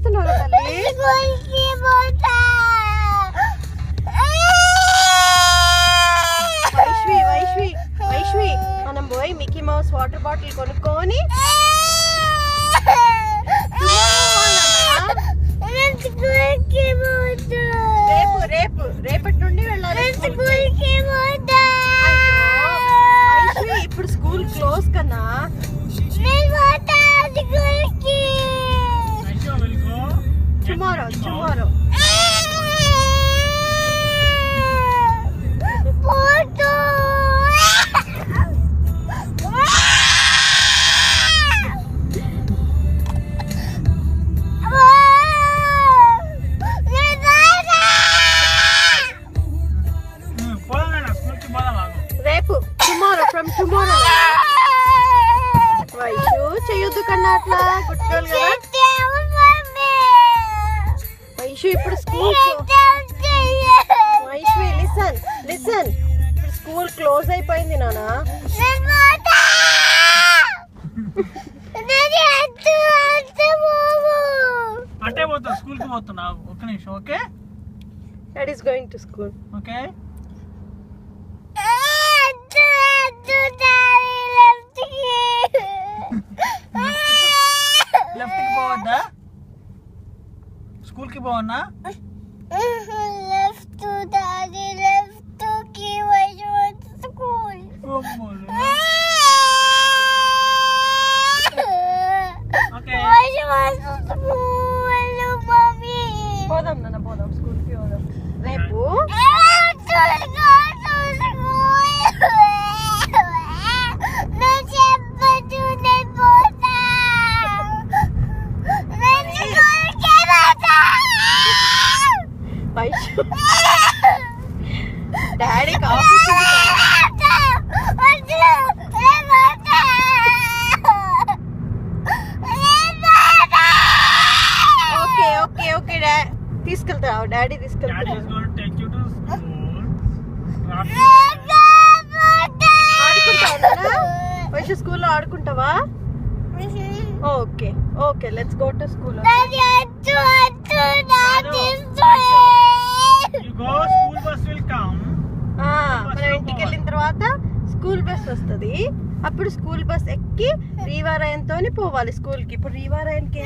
ఏడుస్తున్నావు తల్లి? వైష్వి వైష్వి వైష్వి మనం పోయి మిక్కీ మౌస్ వాటర్ బాటిల్ కొనుక్కొని రేపటి నుండి వెళ్ళాలి. ఇప్పుడు స్కూల్ క్లోజ్ కన్నా. Tomorrow from tomorrow. వైషు చెయ్యొద్దు కన్నా అట్లా, గుట్టుకోవాలి కదా వైషు. ఇప్పుడు స్కూల్ వైష్వి లిసన్ ఇప్పుడు స్కూల్ క్లోజ్ అయిపోయింది నానా. అంటే పోతా స్కూల్ కి పోతున్నా. ఒక్క నిమిషం. Okay, daddy is going to school. Okay, left కి పోవద్దా? స్కూల్ కి పోవన్నా? పోదాం నాన్న, పోదాం స్కూల్ కి పోదాం రేపు. డాడీ ఓకే తీసుకెళ్తావు? డాడీ తీసుకెళ్తావు. ఆడుకుంటావా వైషు? స్కూల్లో ఆడుకుంటావా? Okay let's go to school. మనం ఇంటికి వెళ్ళిన తర్వాత స్కూల్ బస్ వస్తుంది. అప్పుడు స్కూల్ బస్ ఎక్కి రీవారాయన్తో పోవాలి స్కూల్ కి. ఇప్పుడు రీవారాయన్కి